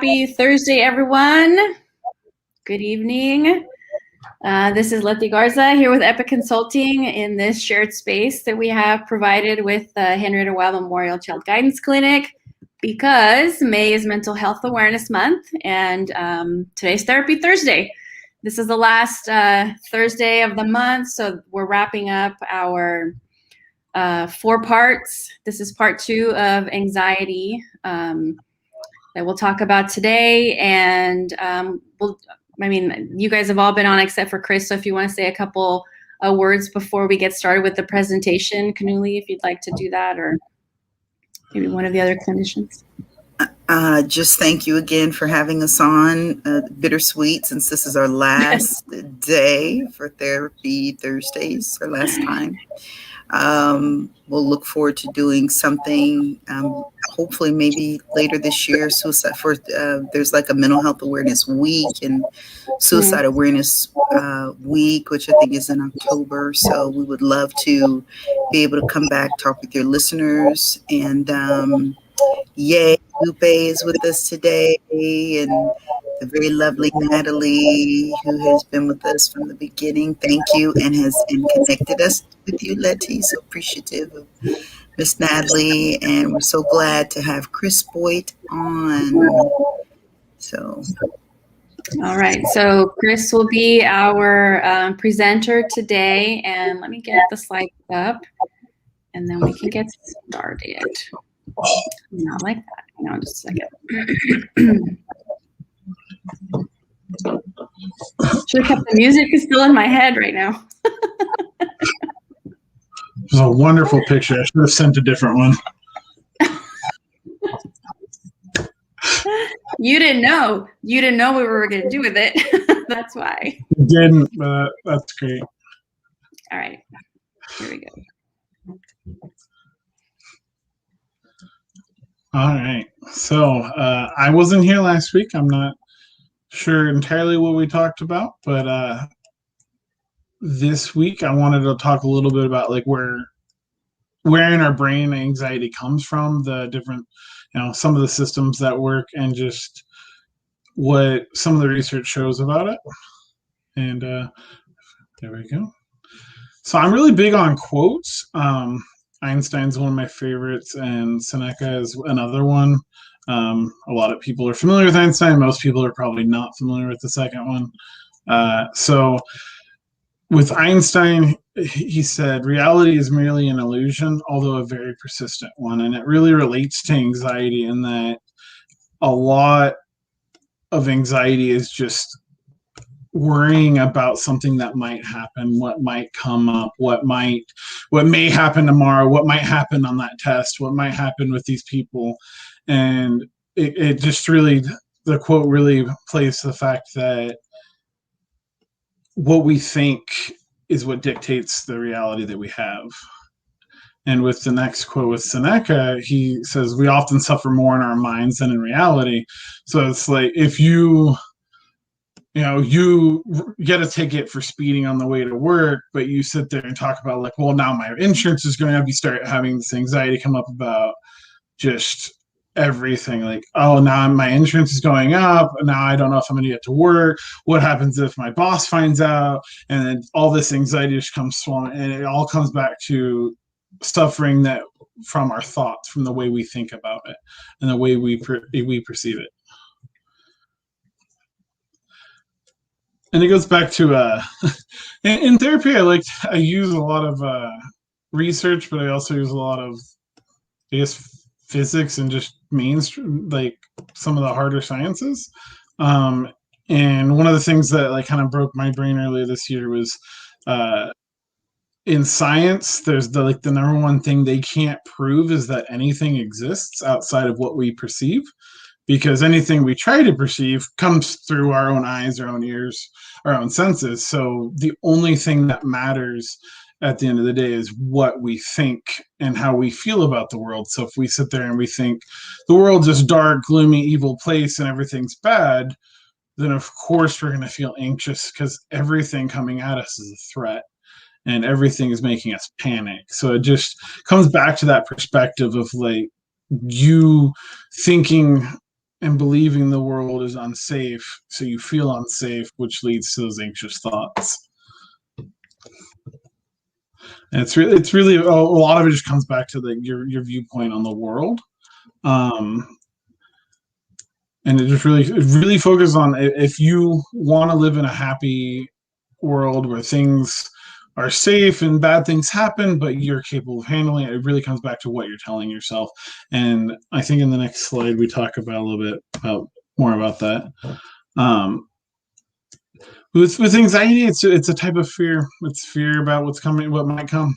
Happy Thursday, everyone. Good evening. This is Letty Garza here with Epic Consulting in this shared space that we have provided with Henrietta Wild Memorial Child Guidance Clinic, because May is Mental Health Awareness Month, and today's Therapy Thursday. This is the last Thursday of the month, so we're wrapping up our 4 parts. This is part 2 of anxiety that we'll talk about today, and you guys have all been on except for Chris, so if you want to say a couple words before we get started with the presentation, Kanuli, if you'd like to do that, or maybe one of the other clinicians. Just thank you again for having us on. Bittersweet, since this is our last day for Therapy Thursdays, our last time. We'll look forward to doing something, hopefully maybe later this year. There's like a mental health awareness week and suicide awareness week, which I think is in October. So we would love to be able to come back, talk with your listeners, and yay, Lupe is with us today, and the very lovely Natalie, who has been with us from the beginning. Thank you, and connected us with you, Letty. So appreciative of Miss Natalie, and we're so glad to have Chris Boyd on. So, all right. So Chris will be our presenter today, and let me get the slides up, and then we can get started. Not like that. Hang on just a second. Should have kept the music. Is still in my head right now. It was a wonderful picture. I should have sent a different one. You didn't know. You didn't know what we were going to do with it. That's why. You didn't. That's great. All right. Here we go. All right. So I wasn't here last week. I'm not sure entirely what we talked about, but this week I wanted to talk a little bit about like where in our brain anxiety comes from, the different, some of the systems that work, and just what some of the research shows about it. And there we go. So I'm really big on quotes. Einstein's one of my favorites, and Seneca is another one. A lot of people are familiar with Einstein. Most people are probably not familiar with the second one. So with Einstein, he said, reality is merely an illusion, although a very persistent one. And it really relates to anxiety in that a lot of anxiety is just worrying about something that might happen, what might come up, what may happen tomorrow, what might happen on that test, what might happen with these people. And it just really, the quote really plays to the fact that what we think is what dictates the reality that we have. And with the next quote with Seneca, he says, we often suffer more in our minds than in reality. So it's like, if you get a ticket for speeding on the way to work, but you sit there and talk about like, well, now my insurance is going up. You start having this anxiety come up about just everything, like, oh, now my insurance is going up, now I don't know if I'm going to get to work, what happens if my boss finds out, and then all this anxiety just comes swollen, and it all comes back to suffering that from our thoughts, from the way we think about it and the way we perceive it. And it goes back to in therapy, I use a lot of research, but I also use a lot of, I guess, physics and just mainstream, like some of the harder sciences. And one of the things that like kind of broke my brain earlier this year was in science, there's the number one thing they can't prove is that anything exists outside of what we perceive, because anything we try to perceive comes through our own eyes, our own ears, our own senses. So the only thing that matters at the end of the day is what we think and how we feel about the world. So if we sit there and we think the world's this dark, gloomy, evil place and everything's bad, then of course we're going to feel anxious, because everything coming at us is a threat and everything is making us panic. So it just comes back to that perspective of like you thinking and believing the world is unsafe, so you feel unsafe, which leads to those anxious thoughts. And it's really a lot of it just comes back to your viewpoint on the world, and it really focuses on, if you want to live in a happy world where things are safe and bad things happen, but you're capable of handling it. It really comes back to what you're telling yourself. And I think in the next slide we talk about a little bit more about that. With anxiety, it's a type of fear. It's fear about what's coming, what might come,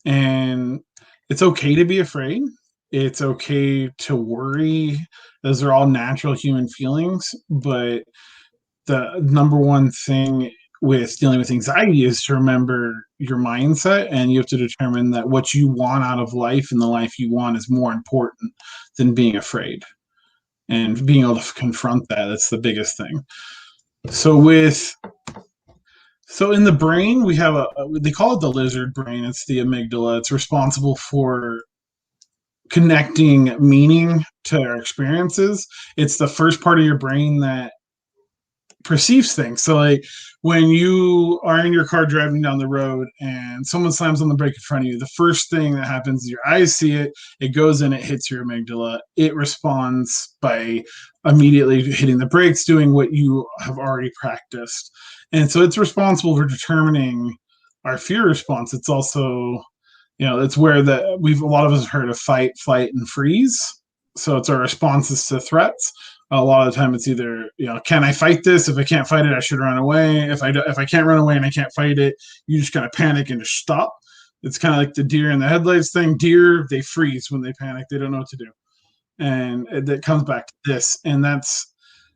and it's okay to be afraid. It's okay to worry. Those are all natural human feelings, but the number one thing with dealing with anxiety is to remember your mindset, and you have to determine that what you want out of life and the life you want is more important than being afraid, and being able to confront that. That's the biggest thing. So in the brain, we have they call it the lizard brain. It's the amygdala. It's responsible for connecting meaning to our experiences. It's the first part of your brain that perceives things. So like when you are in your car driving down the road and someone slams on the brake in front of you, the first thing that happens is your eyes see it, it goes in, it hits your amygdala, it responds by immediately hitting the brakes, doing what you have already practiced. And so it's responsible for determining our fear response. It's also, it's where a lot of us have heard of fight, flight, and freeze. So it's our responses to threats. A lot of the time it's either, can I fight this? If I can't fight it, I should run away. If I can't run away and I can't fight it, you just kind of panic and just stop. It's kind of like the deer in the headlights thing. Deer, they freeze when they panic. They don't know what to do. And that comes back to this. And that's,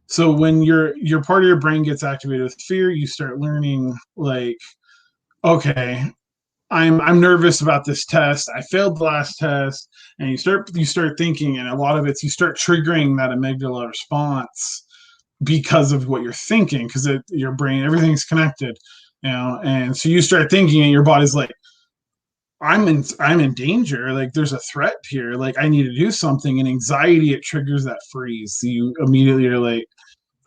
so when your part of your brain gets activated with fear, you start learning like, okay, I'm nervous about this test. I failed the last test. And you start thinking, and a lot of it's, you start triggering that amygdala response because of what you're thinking, because your brain, everything's connected, and so you start thinking and your body's like, I'm in danger, like there's a threat here, like I need to do something. And anxiety, it triggers that freeze. So you immediately are like,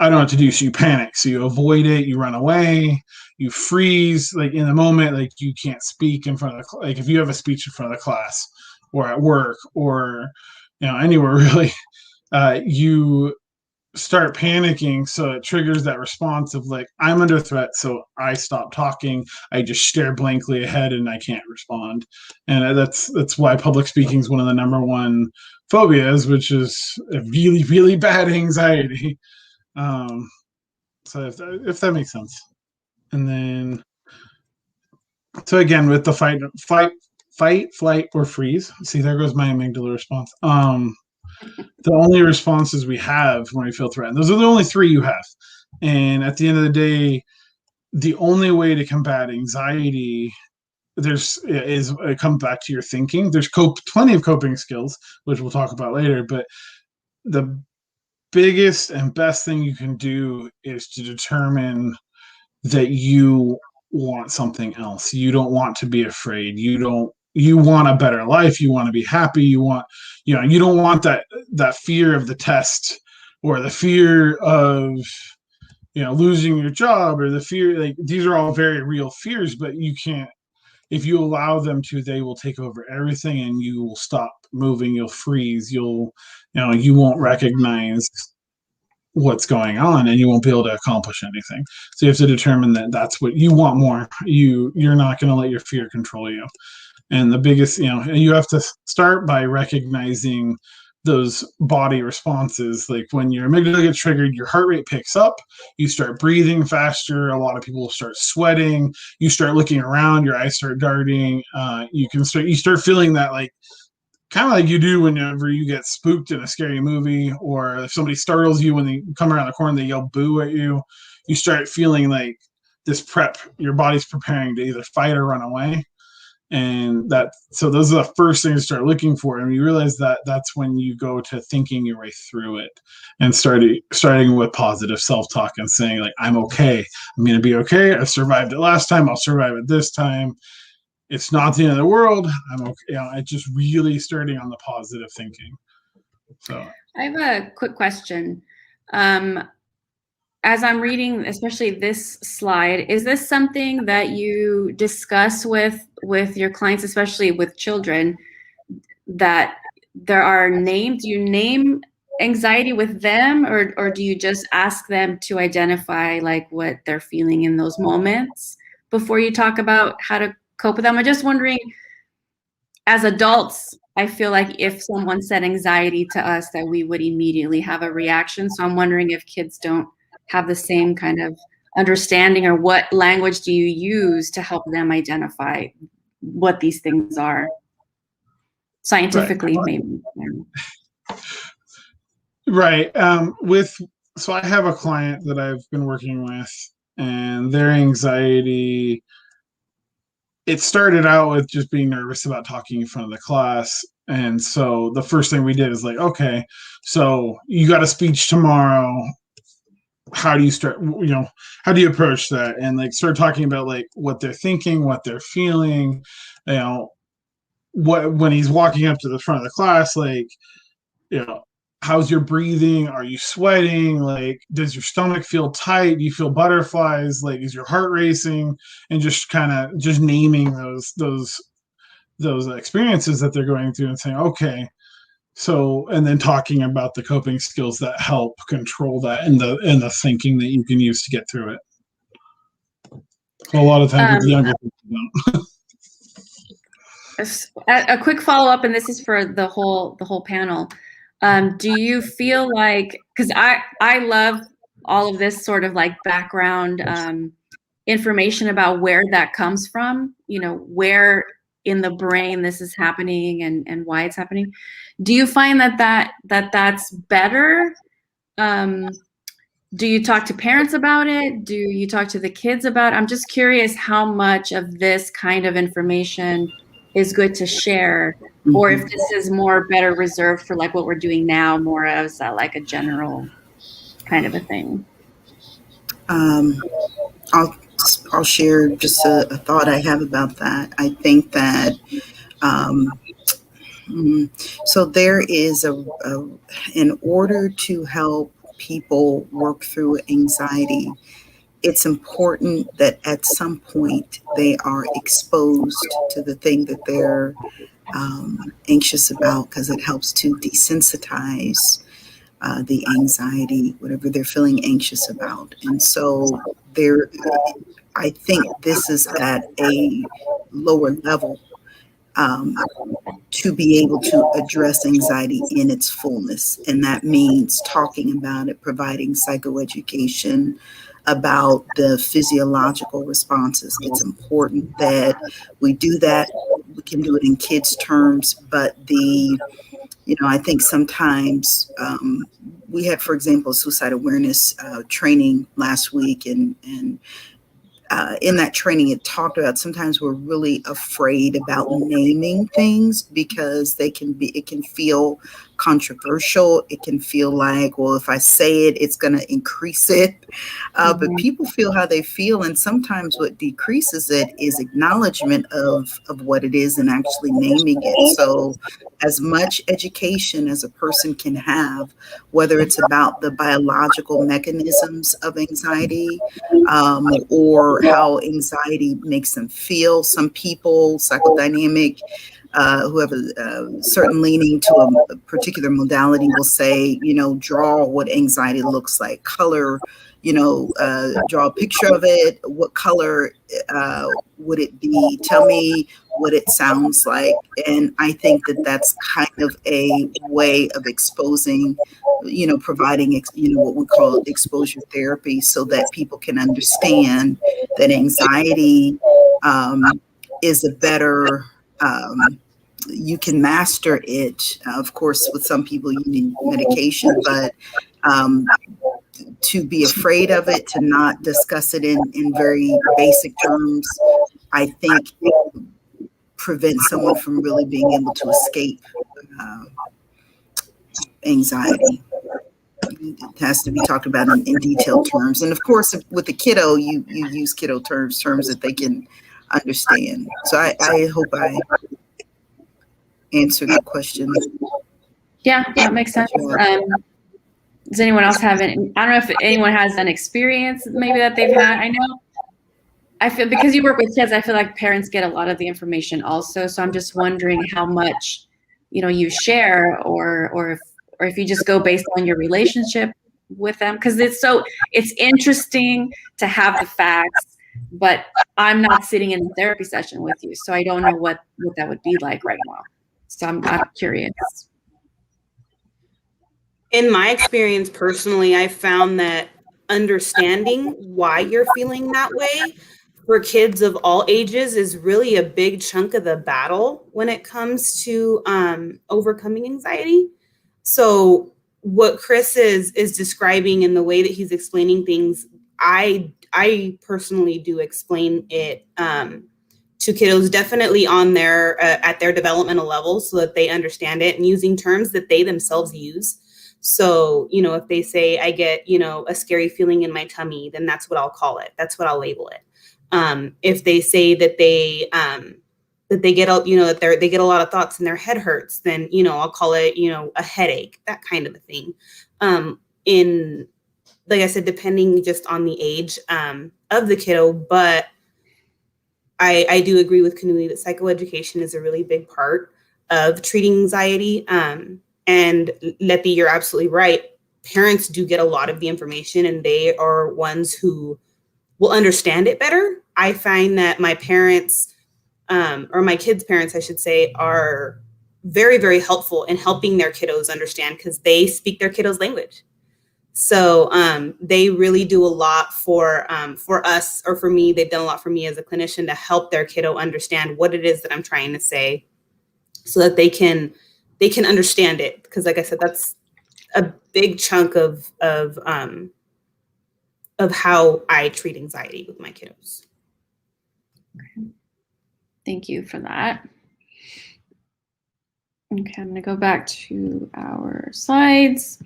I don't know what to do. So you panic. So you avoid it. You run away. You freeze. Like in the moment, like you can't speak in front of like if you have a speech in front of the class or at work or anywhere really, you start panicking. So it triggers that response of like, I'm under threat. So I stop talking. I just stare blankly ahead and I can't respond. And that's why public speaking is one of the number one phobias, which is a really, really bad anxiety. So if that makes sense. And then, so again, with the fight, flight, or freeze. See, there goes my amygdala response. The only responses we have when we feel threatened, those are the only three you have. And at the end of the day, the only way to combat anxiety it comes back to your thinking. There's plenty of coping skills, which we'll talk about later, but the biggest and best thing you can do is to determine that you want something else. You don't want to be afraid. You want a better life. You want to be happy. You don't want that fear of the test or the fear of, losing your job or the fear, like these are all very real fears, but you can't, if you allow them to, they will take over everything and you will stop moving. You'll freeze. You won't recognize what's going on and you won't be able to accomplish anything. So you have to determine that that's what you want more. You're not going to let your fear control you. And the biggest, you have to start by recognizing those body responses. Like when your amygdala gets triggered, your heart rate picks up, you start breathing faster. A lot of people start sweating. You start looking around, your eyes start darting. You start feeling that like, kind of like you do whenever you get spooked in a scary movie, or if somebody startles you when they come around the corner, they yell boo at you. You start feeling like this your body's preparing to either fight or run away. And so those are the first things to start looking for. And you realize that that's when you go to thinking your way through it and starting with positive self-talk and saying like, I'm okay. I'm going to be okay. I survived it last time. I'll survive it this time. It's not the end of the world. I'm okay. It's just really starting on the positive thinking. So I have a quick question. As I'm reading, especially this slide, is this something that you discuss with your clients, especially with children, that there are names? Do you name anxiety with them, or do you just ask them to identify like what they're feeling in those moments before you talk about how to cope with them? I'm just wondering, as adults, I feel like if someone said anxiety to us, that we would immediately have a reaction. So I'm wondering if kids don't have the same kind of understanding, or what language do you use to help them identify what these things are scientifically, maybe. Right. So I have a client that I've been working with, and their anxiety, it started out with just being nervous about talking in front of the class. And so the first thing we did is like, okay, so you got a speech tomorrow. How do you start, how do you approach that? And like start talking about like what they're thinking, what they're feeling, when he's walking up to the front of the class, like, how's your breathing? Are you sweating? Like, does your stomach feel tight? Do you feel butterflies? Like, is your heart racing? And just kind of just naming those experiences that they're going through and saying, okay, so, and then talking about the coping skills that help control that, and the thinking that you can use to get through it. So a lot of times with the younger people don't. A quick follow-up, and this is for the whole panel. Do you feel like, because I love all of this sort of like background information about where that comes from, where in the brain this is happening and why it's happening. Do you find that's better? Do you talk to parents about it? Do you talk to the kids about it? I'm just curious how much of this kind of information is good to share, or if this is more better reserved for like what we're doing now, more as like a general kind of a thing. I'll share just a thought I have about that. I think that so there is in order to help people work through anxiety, it's important that at some point they are exposed to the thing that they're anxious about, because it helps to desensitize the anxiety, whatever they're feeling anxious about. And so I think this is at a lower level to be able to address anxiety in its fullness. And that means talking about it, providing psychoeducation about the physiological responses. It's important that we do that. We can do it in kids' terms, but I think sometimes we had, for example, suicide awareness training last week, and in that training, it talked about sometimes we're really afraid about naming things because it can feel controversial. It can feel like, well, if I say it, it's going to increase it. But people feel how they feel. And sometimes what decreases it is acknowledgement of what it is and actually naming it. So as much education as a person can have, whether it's about the biological mechanisms of anxiety or how anxiety makes them feel. Some people, psychodynamic, who have a certain leaning to a particular modality will say, draw what anxiety looks like, color, draw a picture of it. What color would it be? Tell me what it sounds like. And I think that that's kind of a way of exposing, providing, what we call exposure therapy, so that people can understand that anxiety is a better, you can master it. Of course, with some people you need medication, but to be afraid of it, to not discuss it in very basic terms, I think prevents someone from really being able to escape anxiety. It has to be talked about in detailed terms. And of course, with the kiddo, you use kiddo terms that they can understand. So I hope I answered the question. Yeah, that makes sense. Does anyone else have any? I don't know if anyone has an experience maybe that they've had. I know I feel because you work with kids, I feel like parents get a lot of the information also. So I'm just wondering how much, you share or if you just go based on your relationship with them. Because it's interesting to have the facts, but I'm not sitting in a therapy session with you. So I don't know what that would be like right now. So I'm curious. In my experience personally, I found that understanding why you're feeling that way for kids of all ages is really a big chunk of the battle when it comes to overcoming anxiety. So what Chris is describing in the way that he's explaining things, I personally do explain it to kiddos definitely on their at their developmental level so that they understand it and using terms that they themselves use. So, if they say I get, a scary feeling in my tummy, then that's what I'll call it. That's what I'll label it. If they say that they get, that they get a lot of thoughts and their head hurts, then, I'll call it, a headache, that kind of a thing. Like I said, depending just on the age of the kiddo, but I do agree with Kanui that psychoeducation is a really big part of treating anxiety. And Lepi, you're absolutely right. Parents do get a lot of the information and they are ones who will understand it better. I find that my parents, or my kids' parents, I should say, are very, very helpful in helping their kiddos understand because they speak their kiddos' language. So they really do a lot for us, or for me. They've done a lot for me as a clinician to help their kiddo understand what it is that I'm trying to say so that they can understand it. Because like I said, that's a big chunk of how I treat anxiety with my kiddos. Okay. Thank you for that. Okay, I'm gonna go back to our slides.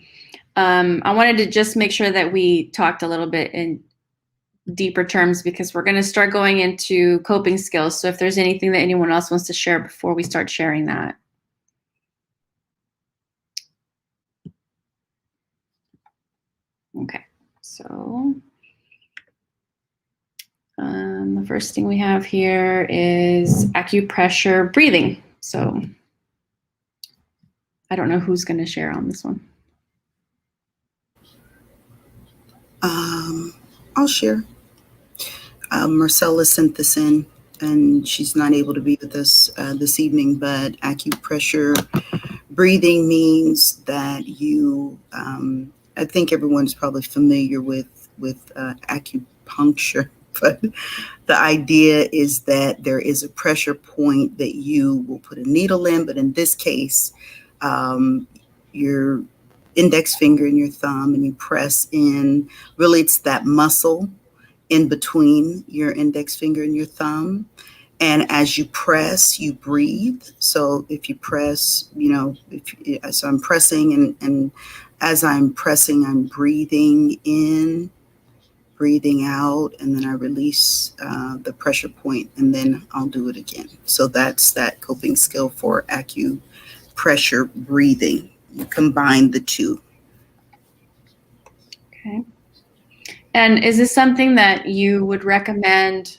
I wanted to just make sure that we talked a little bit in deeper terms because we're gonna start going into coping skills. So if there's anything that anyone else wants to share before we start sharing that. Okay, so the first thing we have here is acupressure breathing. So I don't know who's going to share on this one. I'll share. Marcella sent this in, and she's not able to be with us this evening, but acupressure breathing means that you, I think everyone's probably familiar with acupuncture, but the idea is that there is a pressure point that you will put a needle in, but in this case, your index finger and your thumb, and you press in. Really, it's that muscle in between your index finger and your thumb. And as you press, you breathe. So if you press, so I'm pressing, and as I'm pressing, I'm breathing in, breathing out, and then I release the pressure point, and then I'll do it again. So that's that coping skill for acupressure breathing. You combine the two. Okay. And is this something that you would recommend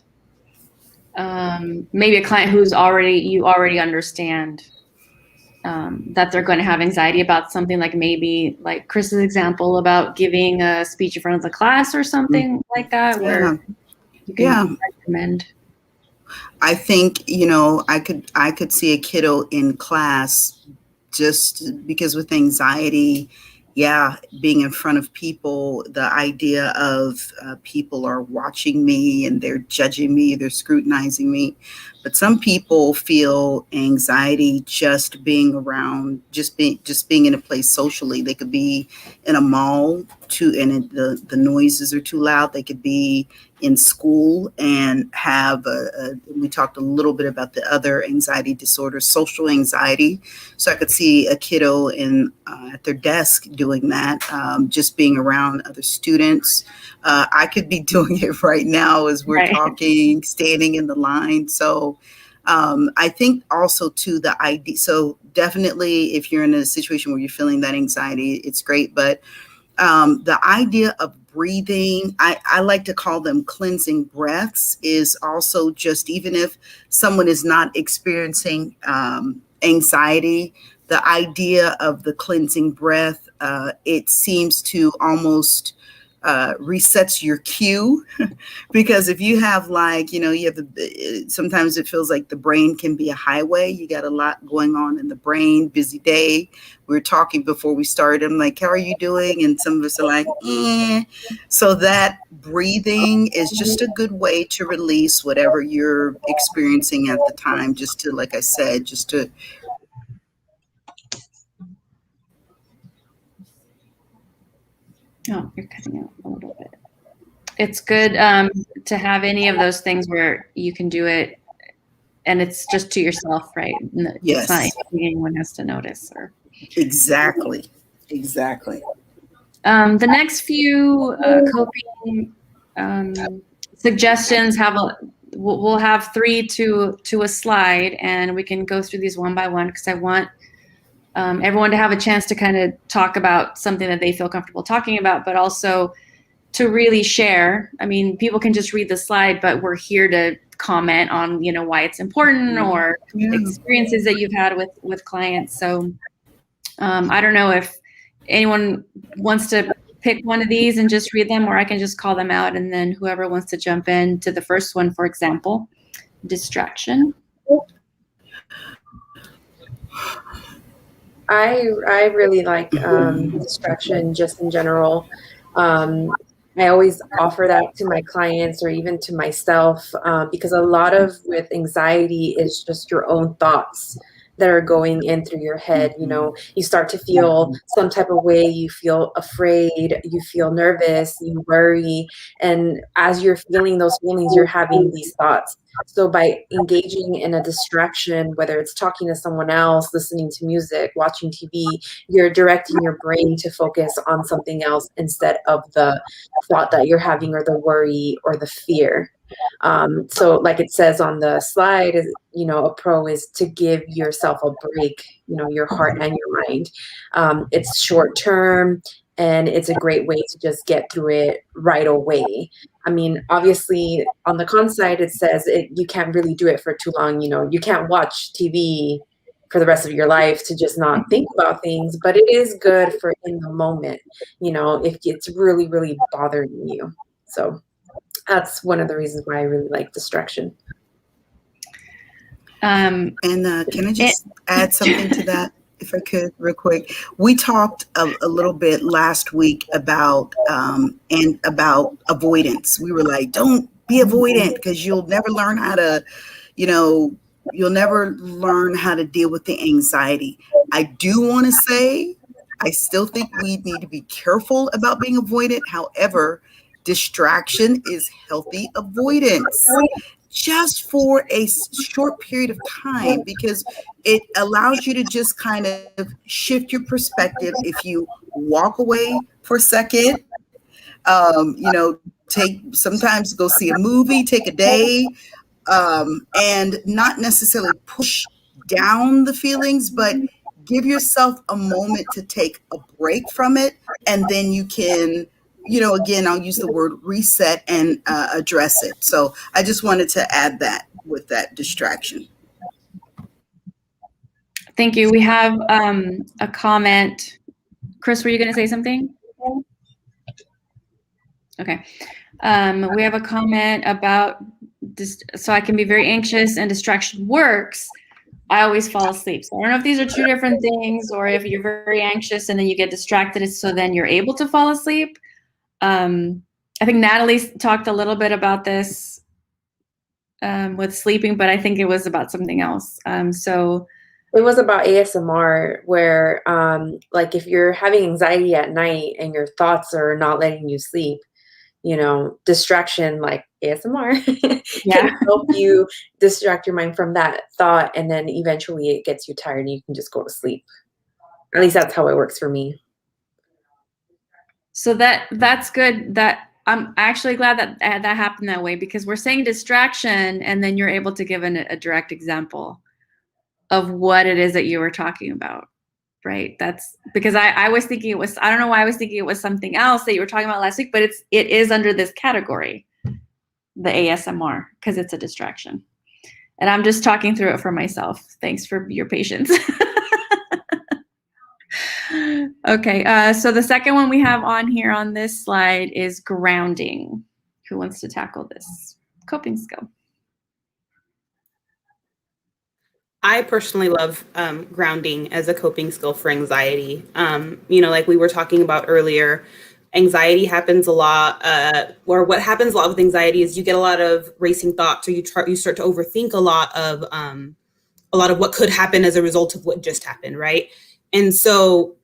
maybe a client who's you already understand that they're going to have anxiety about something, like maybe like Chris's example about giving a speech in front of the class or something like that, where you can recommend? I think, I could see a kiddo in class just because with anxiety, being in front of people, the idea of people are watching me and they're judging me, they're scrutinizing me. But some people feel anxiety just being around, just being in a place socially. They could be in a mall and the noises are too loud. They could be in school and have we talked a little bit about the other anxiety disorders, social anxiety. So I could see a kiddo at their desk doing that, just being around other students. I could be doing it right now as we're talking, standing in the line. So I think also too the idea. So definitely, if you're in a situation where you're feeling that anxiety, it's great. But the idea of breathing, I like to call them cleansing breaths, is also just, even if someone is not experiencing anxiety, the idea of the cleansing breath, it seems to almost resets your cue. Because if you have, like, you have sometimes it feels like the brain can be a highway. You got a lot going on in the brain, busy day. We were talking before we started. I'm like, how are you doing? And some of us are like, eh. So that breathing is just a good way to release whatever you're experiencing at the time, just to, like I said, just to. Oh, you're cutting out a little bit. It's good to have any of those things where you can do it and it's just to yourself, right? Yes. It's not anything anyone has to notice. Exactly. The next few coping suggestions we'll have 3 to a slide, and we can go through these one by one, because I want everyone to have a chance to kind of talk about something that they feel comfortable talking about, but also to really share. I mean, people can just read the slide, but we're here to comment on, why it's important, or experiences that you've had with clients. So I don't know if anyone wants to pick one of these and just read them, or I can just call them out, and then whoever wants to jump in to the first one, for example, distraction. I really like distraction just in general. I always offer that to my clients, or even to myself, because a lot of with anxiety is just your own thoughts that are going in through your head. You start to feel some type of way, you feel afraid, you feel nervous, you worry. And as you're feeling those feelings, you're having these thoughts. So by engaging in a distraction, whether it's talking to someone else, listening to music, watching TV, you're directing your brain to focus on something else instead of the thought that you're having, or the worry, or the fear. So like it says on the slide, a pro is to give yourself a break, your heart and your mind. It's short term, and it's a great way to just get through it right away. I mean, obviously on the con side, it says you can't really do it for too long. You can't watch TV for the rest of your life to just not think about things, but it is good for in the moment, if it's really, really bothering you. So that's one of the reasons why I really like distraction. And can I just add something to that, if I could, real quick? We talked a little bit last week about avoidance. We were like, don't be avoidant, because you'll never learn how to, you'll never learn how to deal with the anxiety. I do want to say, I still think we need to be careful about being avoidant. However, distraction is healthy avoidance, just for a short period of time, because it allows you to just kind of shift your perspective. If you walk away for a second, sometimes go see a movie, take a day, and not necessarily push down the feelings, but give yourself a moment to take a break from it, and then you can, again, I'll use the word reset and address it. So I just wanted to add that with that distraction. Thank you. We have a comment. Chris, were you going to say something? Okay. We have a comment about so I can be very anxious and distraction works. I always fall asleep. So I don't know if these are two different things, or if you're very anxious and then you get distracted, so then you're able to fall asleep. I think Natalie talked a little bit about this with sleeping, but I think it was about something else. So it was about ASMR, where like if you're having anxiety at night and your thoughts are not letting you sleep, distraction like ASMR can help you distract your mind from that thought, and then eventually it gets you tired and you can just go to sleep. At least that's how it works for me. So that's good. That I'm actually glad that that happened that way, because we're saying distraction and then you're able to give a direct example of what it is that you were talking about, right? That's because I was thinking it was, I don't know why I was thinking it was something else that you were talking about last week, but it is under this category, the ASMR, because it's a distraction. And I'm just talking through it for myself. Thanks for your patience. Okay, so the second one we have on here on this slide is grounding. Who wants to tackle this coping skill? I personally love grounding as a coping skill for anxiety. You know, like we were talking about earlier, anxiety happens a lot, or what happens a lot with anxiety is you get a lot of racing thoughts, or you start to overthink a lot of what could happen as a result of what just happened, right? And so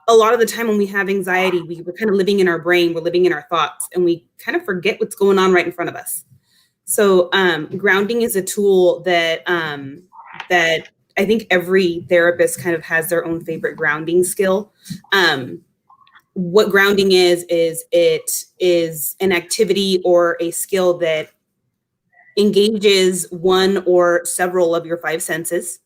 a lot of the time when we have anxiety, we're kind of living in our brain, we're living in our thoughts, and we kind of forget what's going on right in front of us. So grounding is a tool that that I think every therapist kind of has their own favorite grounding skill. What grounding is it is an activity or a skill that engages one or several of your five senses.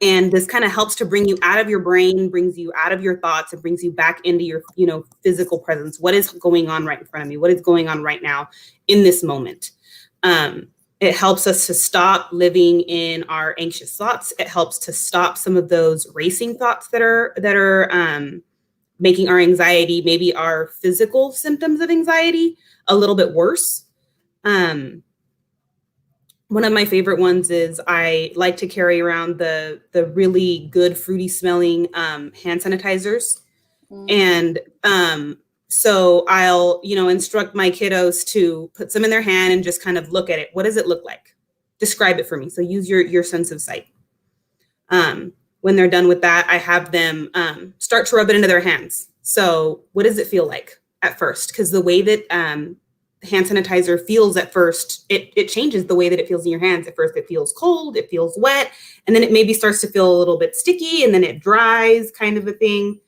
And this kind of helps to bring you out of your brain, brings you out of your thoughts, and brings you back into your, physical presence. What is going on right in front of me? What is going on right now in this moment? It helps us to stop living in our anxious thoughts. It helps to stop some of those racing thoughts that are making our anxiety, maybe our physical symptoms of anxiety, a little bit worse. One of my favorite ones is I like to carry around the really good fruity smelling hand sanitizers. And so I'll, instruct my kiddos to put some in their hand and just kind of look at it. What does it look like? Describe it for me. So use your sense of sight. When they're done with that, I have them start to rub it into their hands. So what does it feel like at first? Because the way that hand sanitizer feels at first, it changes the way that it feels in your hands. At first it feels cold, it feels wet, and then it maybe starts to feel a little bit sticky, and then it dries, kind of a thing.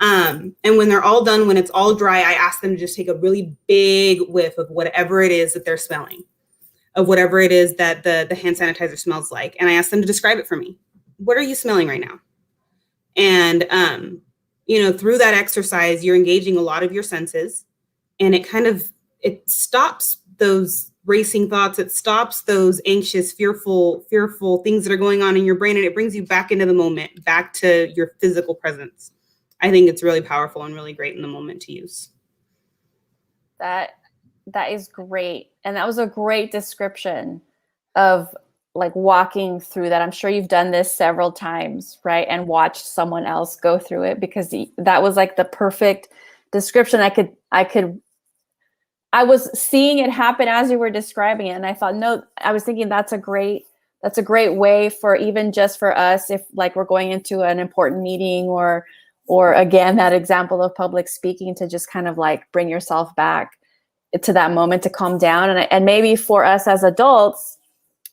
And when they're all done, when it's all dry, I ask them to just take a really big whiff of whatever it is that they're smelling, of whatever it is that the hand sanitizer smells like. And I ask them to describe it for me. What are you smelling right now? And, through that exercise, you're engaging a lot of your senses, and it stops those racing thoughts. It stops those anxious, fearful things that are going on in your brain. And it brings you back into the moment, back to your physical presence. I think it's really powerful and really great in the moment to use. That is great. And that was a great description of like walking through that. I'm sure you've done this several times, right? And watched someone else go through it, because that was like the perfect description. I was seeing it happen as you were describing it. And I thought, no, I was thinking that's a great way for even just for us, if like we're going into an important meeting or again, that example of public speaking, to just kind of like bring yourself back to that moment to calm down. And maybe for us as adults,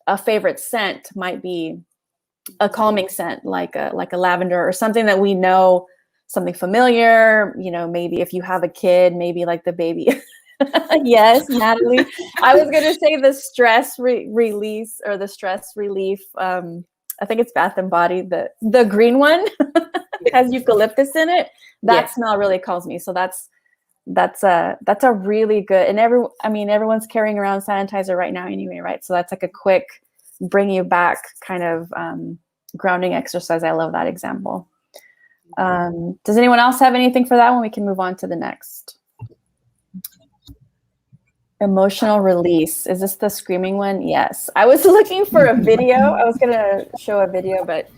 a favorite scent might be a calming scent, like a lavender or something that we know, something familiar, maybe if you have a kid, maybe like the baby. Yes, Natalie. I was going to say the stress release or the stress relief. I think it's Bath and Body, the green one has eucalyptus in it. That smell really calms me. So that's a really good, and everyone's carrying around sanitizer right now anyway, right? So that's like a quick bring you back kind of grounding exercise. I love that example. Does anyone else have anything for that one? We can move on to the next. Emotional release. Is this the screaming one? Yes. I was looking for a video. I was going to show a video, but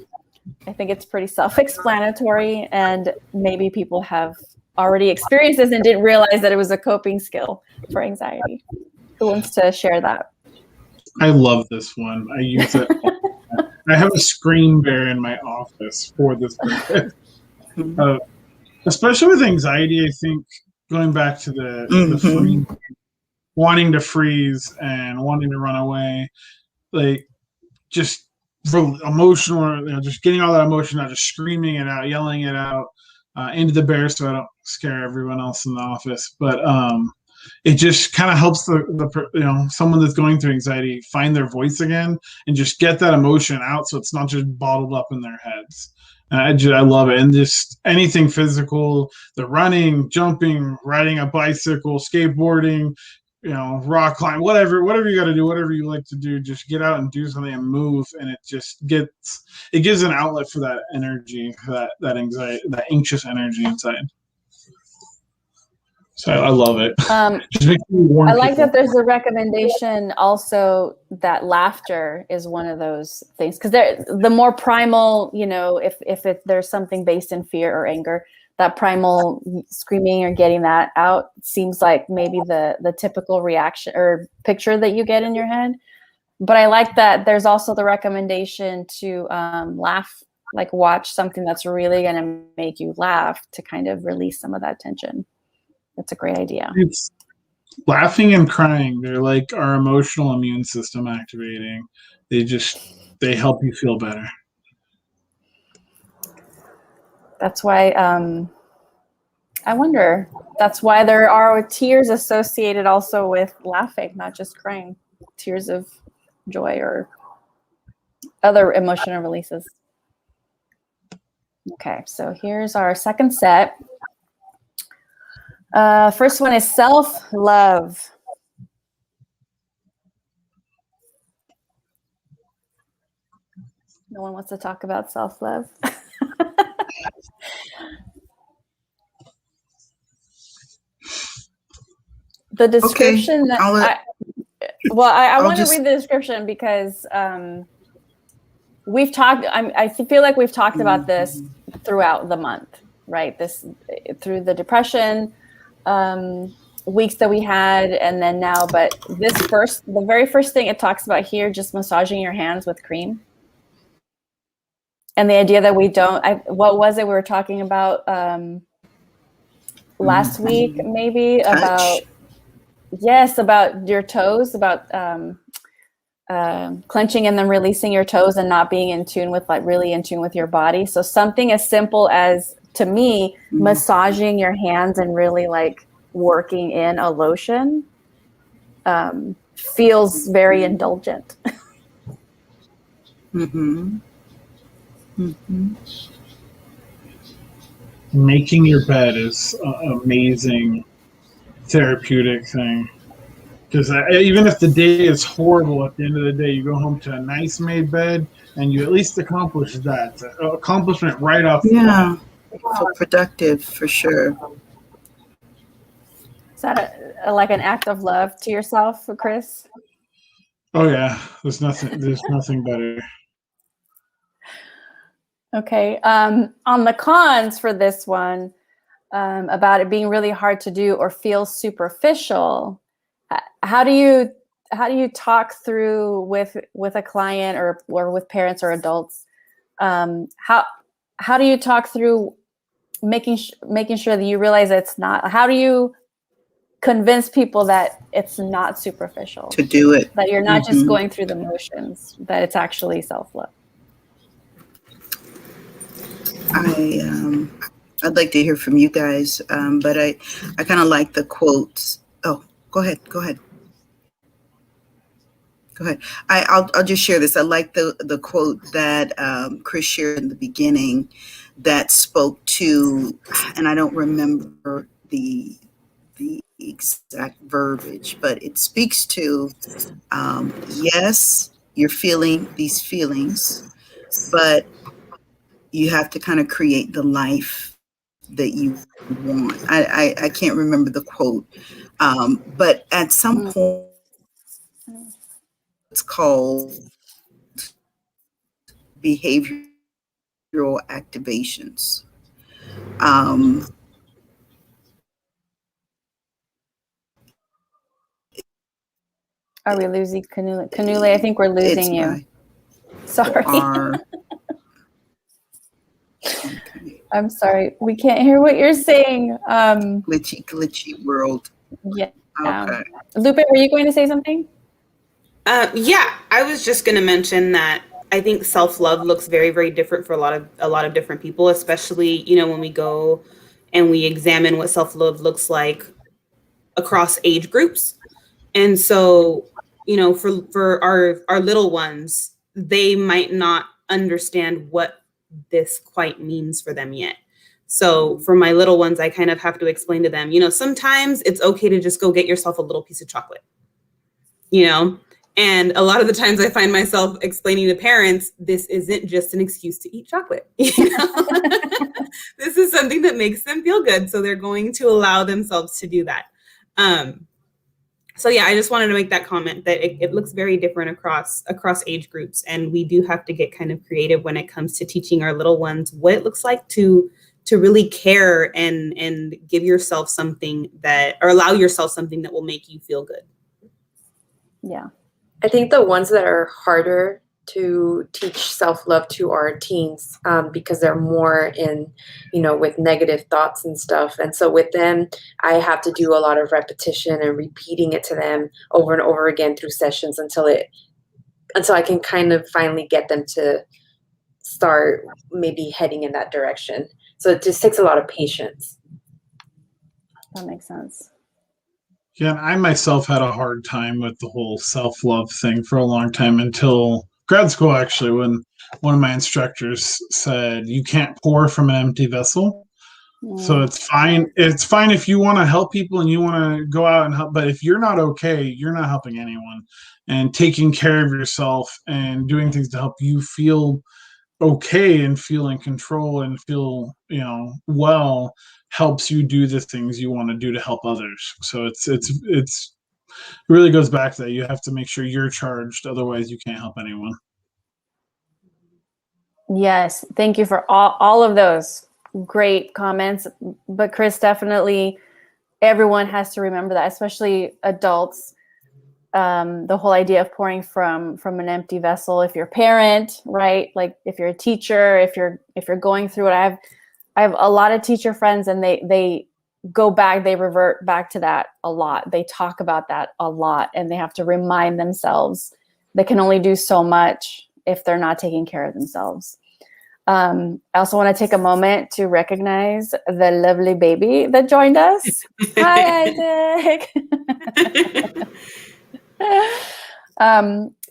I think it's pretty self-explanatory, and maybe people have already experienced this and didn't realize that it was a coping skill for anxiety. Who wants to share that? I love this one. I use it. I have a screen bear in my office for this purpose. Especially with anxiety, I think going back to the freeze, wanting to freeze and wanting to run away, like just emotional, just getting all that emotion out, just screaming it out, yelling it out into the bear so scare everyone else in the office, but it just kind of helps the someone that's going through anxiety find their voice again and just get that emotion out, so it's not just bottled up in their heads. I love it. And just anything physical, the running, jumping, riding a bicycle, skateboarding, rock climb, whatever you got to do, whatever you like to do, just get out and do something and move. And it just gives an outlet for that energy, for that anxiety, that anxious energy inside. So I love it. Just makes me warm I like people. that there's a recommendation also that laughter is one of those things, because the more primal, if there's something based in fear or anger, that primal screaming or getting that out seems like maybe the typical reaction or picture that you get in your head. But I like that there's also the recommendation to laugh, like watch something that's really going to make you laugh to kind of release some of that tension. That's a great idea. It's laughing and crying. They're like our emotional immune system activating. They help you feel better. That's why I wonder, that's why there are tears associated also with laughing, not just crying. Tears of joy or other emotional releases. Okay, so here's our second set. First one is self-love. No one wants to talk about self-love. The description Okay, I want to just read the description because we've talked. I feel like we've talked about this throughout the month, right? Through the depression weeks that we had, and then now. But the very first thing it talks about here, just massaging your hands with cream, and the idea that we don't. What was it we were talking about last week? Maybe touch. about your toes, about clenching and then releasing your toes and not being in tune with, like, really in tune with your body. So something as simple as, to me, massaging your hands and really like working in a lotion feels very indulgent. Mm-hmm. Mm-hmm. Making your bed is an amazing therapeutic thing, because even if the day is horrible, at the end of the day you go home to a nice made bed and you at least accomplish that. It's an accomplishment right off the bat. So productive for sure. Is that like an act of love to yourself, Chris? Oh yeah, there's nothing better. Okay. On the cons for this one, about it being really hard to do or feel superficial, how do you talk through with a client or with parents or adults? How do you talk through making sure that you realize it's not? How do you convince people that it's not superficial, To do it. that you're not just going through the motions, that it's actually self-love? I'd like to hear from you guys, but I kind of like the quotes. Oh, go ahead. I'll just share this. I like the quote that Chris shared in the beginning that spoke to, and I don't remember the exact verbiage, but it speaks to, yes, you're feeling these feelings, but you have to kind of create the life that you want. I can't remember the quote, but at some point, it's called behavioral activations. Are we losing Kanule? I think we're losing you. Sorry. Okay. I'm sorry. We can't hear what you're saying. Glitchy world. Yeah. Okay. Lupe, were you going to say something? Yeah, I was just going to mention that I think self-love looks very, very different for a lot of different people, especially, when we go and we examine what self-love looks like across age groups. And so, for our little ones, they might not understand what this quite means for them yet. So for my little ones, I kind of have to explain to them, sometimes it's okay to just go get yourself a little piece of chocolate, and a lot of the times I find myself explaining to parents, this isn't just an excuse to eat chocolate. This is something that makes them feel good. So they're going to allow themselves to do that. So yeah, I just wanted to make that comment that it looks very different across age groups. And we do have to get kind of creative when it comes to teaching our little ones what it looks like to really care and give yourself something or allow yourself something that will make you feel good. Yeah. I think the ones that are harder to teach self-love to are teens, because they're more in, with negative thoughts and stuff. And so with them, I have to do a lot of repetition and repeating it to them over and over again through sessions until I can kind of finally get them to start maybe heading in that direction. So it just takes a lot of patience. That makes sense. Yeah, and I myself had a hard time with the whole self-love thing for a long time until grad school, actually, when one of my instructors said, you can't pour from an empty vessel. So it's fine. It's fine if you want to help people and you want to go out and help, but if you're not okay, you're not helping anyone. And taking care of yourself and doing things to help you feel okay and feel in control and feel, well, helps you do the things you want to do to help others. So it really goes back to that. You have to make sure you're charged, otherwise you can't help anyone. Yes, thank you for all of those great comments. But Chris, definitely everyone has to remember that, especially adults. The whole idea of pouring from an empty vessel. If you're a parent, right? Like if you're a teacher, if you're going through it, I have a lot of teacher friends, and they go back, they revert back to that a lot. They talk about that a lot, and they have to remind themselves they can only do so much if they're not taking care of themselves. I also want to take a moment to recognize the lovely baby that joined us. Hi, Isaac.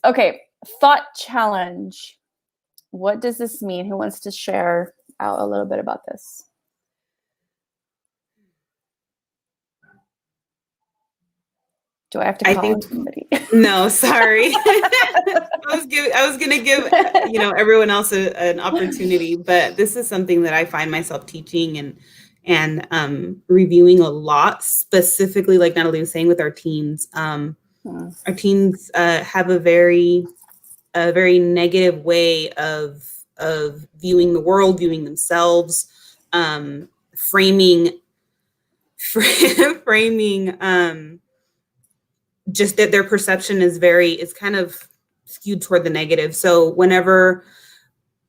Okay, thought challenge. What does this mean? Who wants to share out a little bit about this? Do I have to call somebody? No, sorry. I was gonna give everyone else an opportunity, but this is something that I find myself teaching and reviewing a lot, specifically, like Natalie was saying, with our teens. Our teens have a very negative way of viewing the world, viewing themselves, framing just that their perception is kind of skewed toward the negative. So whenever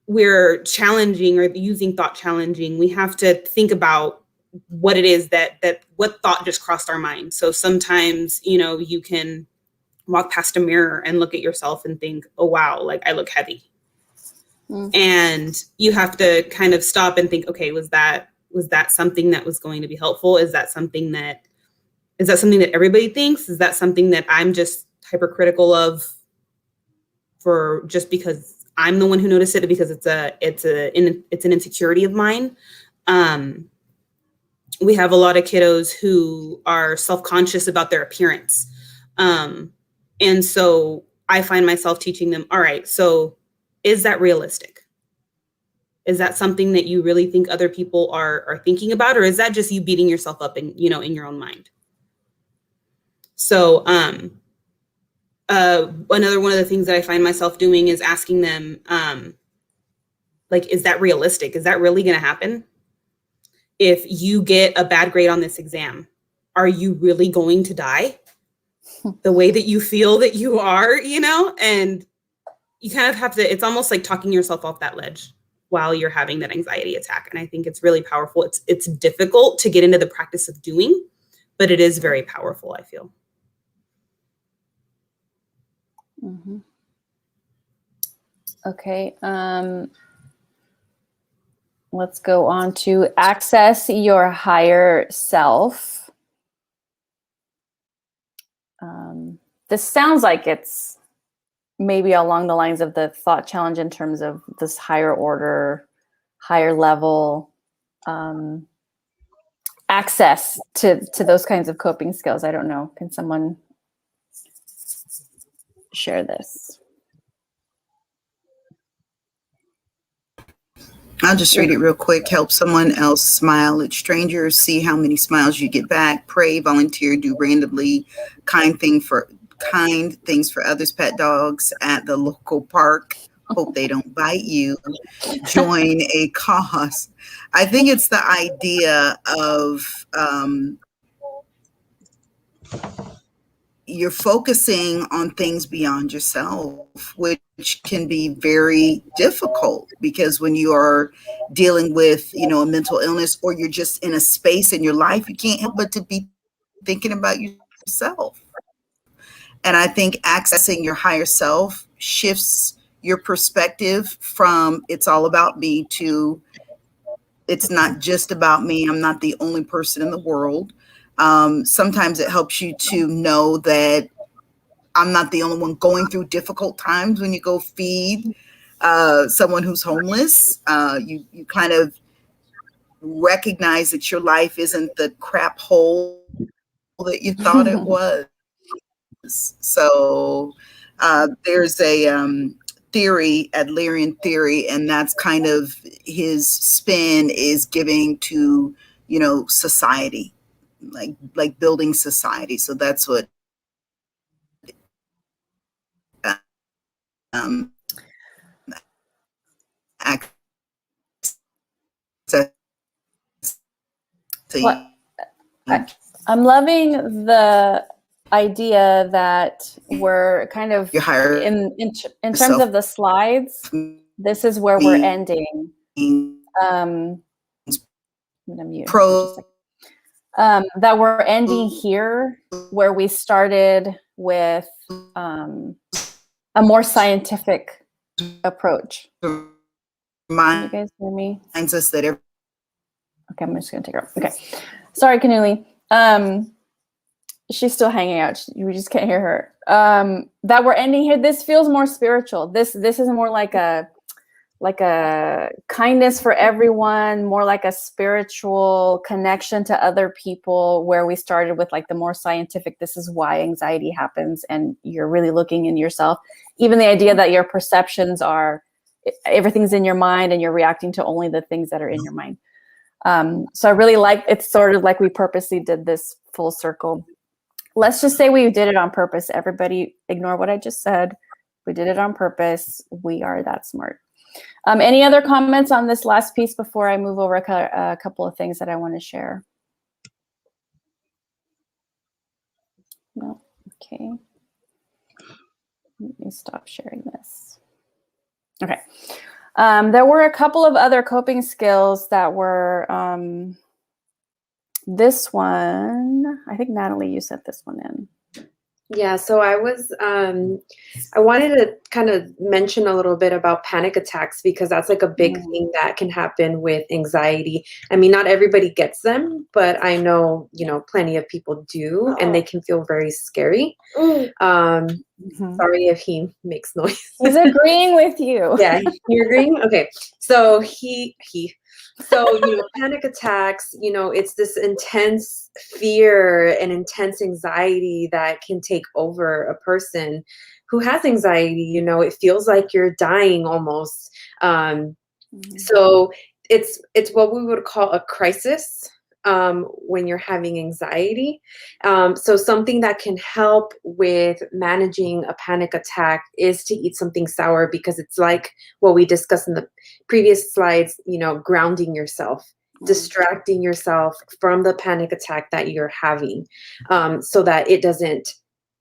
we're challenging or using thought challenging, we have to think about what it is that what thought just crossed our mind. So sometimes, you can walk past a mirror and look at yourself and think, oh, wow, like I look heavy. And you have to kind of stop and think, okay, was that something that was going to be helpful? Is that something that everybody thinks? Is that something that I'm just hypercritical of for just because I'm the one who noticed it, because it's an insecurity of mine? We have a lot of kiddos who are self-conscious about their appearance. And so I find myself teaching them, all right, so is that realistic? Is that something that you really think other people are thinking about? Or is that just you beating yourself up in your own mind? So another one of the things that I find myself doing is asking them, is that realistic? Is that really going to happen? If you get a bad grade on this exam, are you really going to die the way that you feel that you are, and you kind of have to, it's almost like talking yourself off that ledge while you're having that anxiety attack. And I think it's really powerful. It's difficult to get into the practice of doing, but it is very powerful, I feel. Mm-hmm. Okay. let's go on to access your higher self. This sounds like it's maybe along the lines of the thought challenge in terms of this higher order, higher level access to those kinds of coping skills. I don't know. Can someone share this? I'll just read it real quick. Help someone else smile at strangers. See how many smiles you get back. Pray, volunteer, do randomly kind things for others. Pet dogs at the local park. Hope they don't bite you. Join a cause. I think it's the idea of you're focusing on things beyond yourself, which can be very difficult because when you are dealing with, a mental illness, or you're just in a space in your life, you can't help but to be thinking about yourself. And I think accessing your higher self shifts your perspective from it's all about me to it's not just about me. I'm not the only person in the world. Sometimes it helps you to know that I'm not the only one going through difficult times. When you go feed someone who's homeless, you kind of recognize that your life isn't the crap hole that you thought it was. So there's a theory, Adlerian theory, and that's kind of his spin is giving to, society. Like building society. So that's what I'm loving the idea that we're kind of in terms of the slides. This is where we're ending. I'm gonna mute. That we're ending here where we started with a more scientific approach. Can you guys hear me? Okay, I'm just gonna take her off. Okay, sorry, Kanuli. She's still hanging out. We just can't hear her. That we're ending here. This feels more spiritual. This is more like a kindness for everyone, more like a spiritual connection to other people, where we started with like the more scientific, this is why anxiety happens, and you're really looking in yourself. Even the idea that your perceptions are, everything's in your mind and you're reacting to only the things that are in your mind. So I really like, it's sort of like we purposely did this full circle. Let's just say we did it on purpose. Everybody ignore what I just said. We did it on purpose. We are that smart. Any other comments on this last piece before I move over a couple of things that I want to share? No? Okay. Let me stop sharing this. Okay. There were a couple of other coping skills that were, this one, I think Natalie, you sent this one in. Yeah, so I wanted to kind of mention a little bit about panic attacks, because that's like a big thing that can happen with anxiety. I mean, not everybody gets them, but I know, plenty of people do, and they can feel very scary. Sorry if he makes noise. He's agreeing with you. Yeah, you're agreeing? Okay. So panic attacks, it's this intense fear and intense anxiety that can take over a person who has anxiety. It feels like you're dying almost. So it's what we would call a crisis when you're having anxiety. So something that can help with managing a panic attack is to eat something sour, because it's like what we discussed in the previous slides, grounding yourself, distracting yourself from the panic attack that you're having, so that it doesn't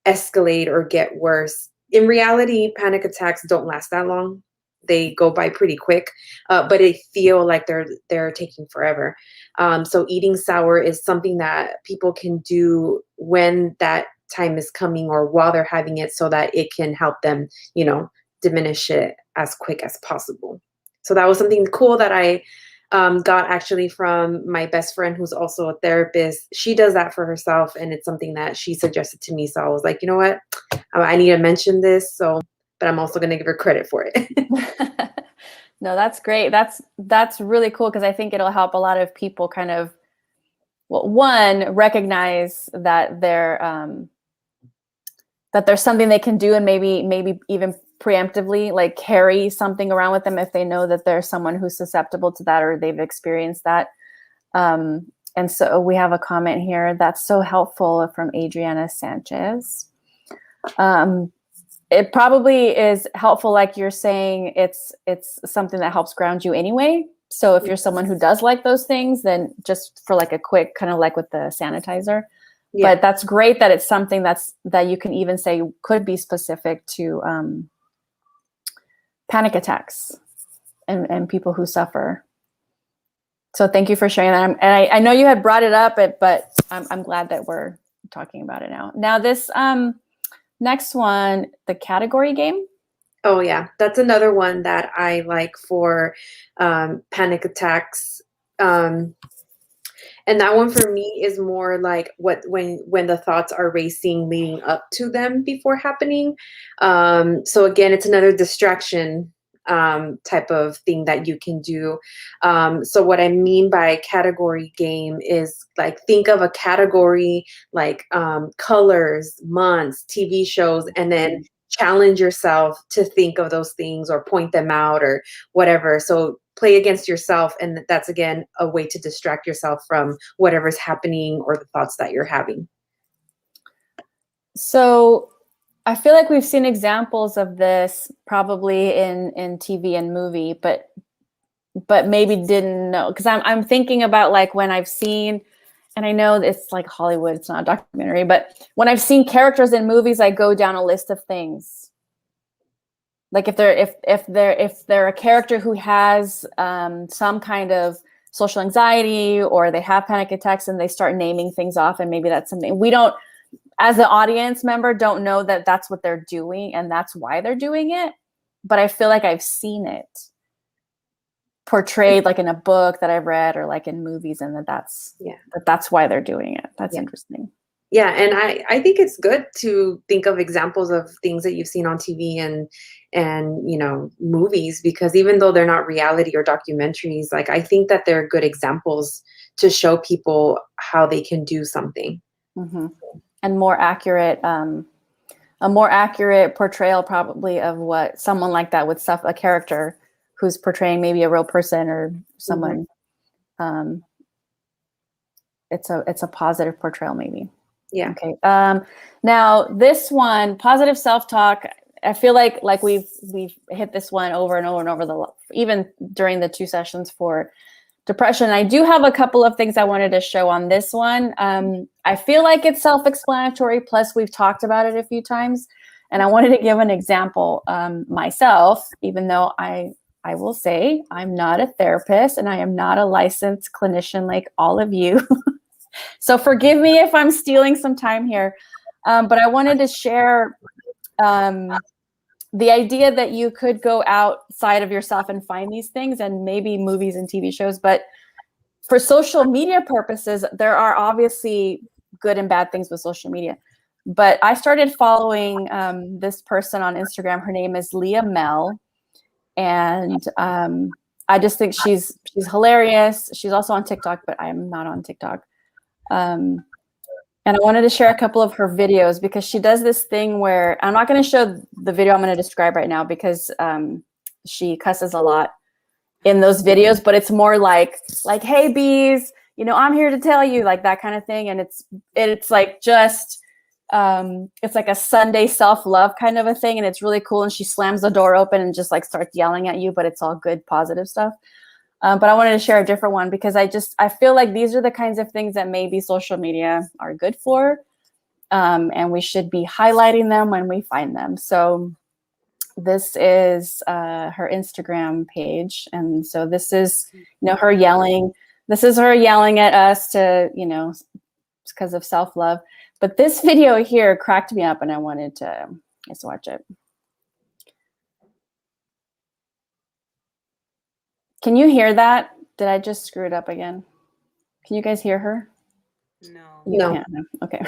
escalate or get worse. In reality, panic attacks don't last that long. They go by pretty quick, but they feel like they're taking forever. So eating sour is something that people can do when that time is coming or while they're having it, so that it can help them, diminish it as quick as possible. So that was something cool that I got actually from my best friend who's also a therapist. She does that for herself, and it's something that she suggested to me. So I was like, you know what? I need to mention this. So, but I'm also going to give her credit for it. No, that's great. That's really cool because I think it'll help a lot of people kind of, well, one, recognize that that there's something they can do, and maybe even preemptively like carry something around with them if they know that there's someone who's susceptible to that or they've experienced that. And so we have a comment here that's so helpful from Adriana Sanchez. It probably is helpful, like you're saying, it's something that helps ground you anyway. So if you're someone who does like those things, then just for like a quick, kind of like with the sanitizer. Yeah. But that's great that it's something that you can even say could be specific to panic attacks and people who suffer. So thank you for sharing that. And I know you had brought it up, but I'm glad that we're talking about it now. Now this next one, the category game. Oh yeah, that's another one that I like for panic attacks. And that one for me is more like when the thoughts are racing leading up to them before happening. So again, it's another distraction type of thing that you can do. So what I mean by category game is like, think of a category like colors, months, TV shows, and then challenge yourself to think of those things or point them out or whatever. So play against yourself. And that's, again, a way to distract yourself from whatever's happening or the thoughts that you're having. So I feel like we've seen examples of this probably in TV and movie, but maybe didn't know. Because I'm thinking about like when I've seen, and I know it's like Hollywood, it's not a documentary, but when I've seen characters in movies, I go down a list of things. Like if they're a character who has some kind of social anxiety or they have panic attacks and they start naming things off, and maybe that's something we don't, as an audience member, don't know that that's what they're doing and that's why they're doing it. But I feel like I've seen it portrayed like in a book that I've read or like in movies, and that's why they're doing it. That's interesting. Yeah, and I think it's good to think of examples of things that you've seen on TV and movies, because even though they're not reality or documentaries, like I think that they're good examples to show people how they can do something. Mm-hmm. And more accurate, a more accurate portrayal probably of what someone like that would suffer, a character who's portraying maybe a real person or someone. Mm-hmm. It's a positive portrayal maybe. Yeah. Okay. Now this one, positive self-talk, I feel like we've hit this one over and over and over, even during the 2 sessions for depression. I do have a couple of things I wanted to show on this one. I feel like it's self-explanatory, plus we've talked about it a few times, and I wanted to give an example myself, even though I will say I'm not a therapist and I am not a licensed clinician like all of you. So forgive me if I'm stealing some time here, but I wanted to share the idea that you could go outside of yourself and find these things, and maybe movies and TV shows. But for social media purposes, there are obviously good and bad things with social media. But I started following this person on Instagram. Her name is Leah Mel, and I just think she's hilarious. She's also on TikTok, but I am not on TikTok. And I wanted to share a couple of her videos because she does this thing where I'm not going to show the video I'm going to describe right now because she cusses a lot in those videos, but it's more like, hey bees, I'm here to tell you, like that kind of thing. And it's like just, it's like a Sunday self-love kind of a thing. And it's really cool. And she slams the door open and just like starts yelling at you, but it's all good, positive stuff. But I wanted to share a different one because I feel like these are the kinds of things that maybe social media are good for. And we should be highlighting them when we find them. So this is her Instagram page. And so this is, her yelling. This is her yelling at us to, because of self-love. But this video here cracked me up and I wanted to just watch it. Can you hear that? Did I just screw it up again? Can you guys hear her? No. You No. can't. Okay.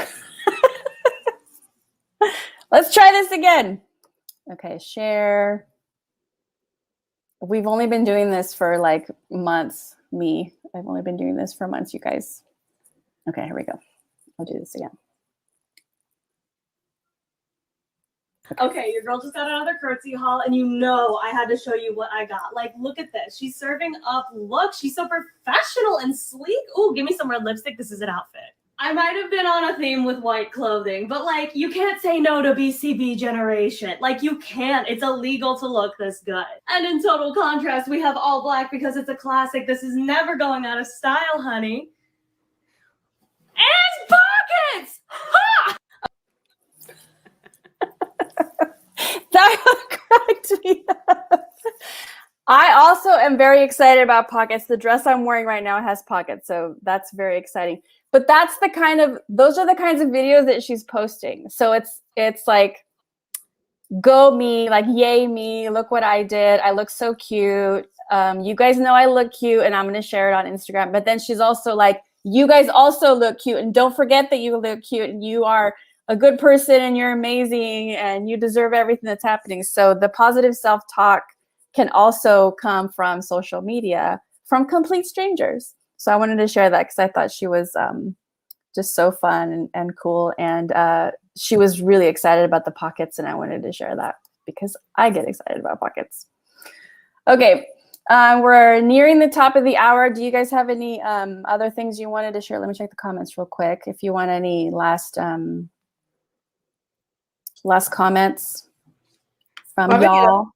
Let's try this again. Okay, share. We've only been doing this for like months. I've only been doing this for months, you guys. Okay, here we go. I'll do this again. Okay, your girl just got out of the curtsy hall, and you know I had to show you what I got. Like, look at this. She's serving up. Look, she's so professional and sleek. Ooh, give me some red lipstick. This is an outfit. I might have been on a theme with white clothing, but like, you can't say no to BCB generation. Like, you can't. It's illegal to look this good. And in total contrast, we have all black because it's a classic. This is never going out of style, honey. And pockets! Ha! That cracked me up. I also am very excited about pockets. The dress I'm wearing right now has pockets, so that's very exciting. But those are the kinds of videos that she's posting. So it's like, go me, like, yay me, look what I did. I look so cute. You guys know I look cute, and I'm going to share it on Instagram. But then she's also like, you guys also look cute, and don't forget that you look cute, and you are a good person, and you're amazing, and you deserve everything that's happening. So the positive self-talk can also come from social media, from complete strangers. So I wanted to share that because I thought she was just so fun and cool. And she was really excited about the pockets, and I wanted to share that because I get excited about pockets. Okay, we're nearing the top of the hour. Do you guys have any other things you wanted to share? Let me check the comments real quick. If you want any last comments from y'all.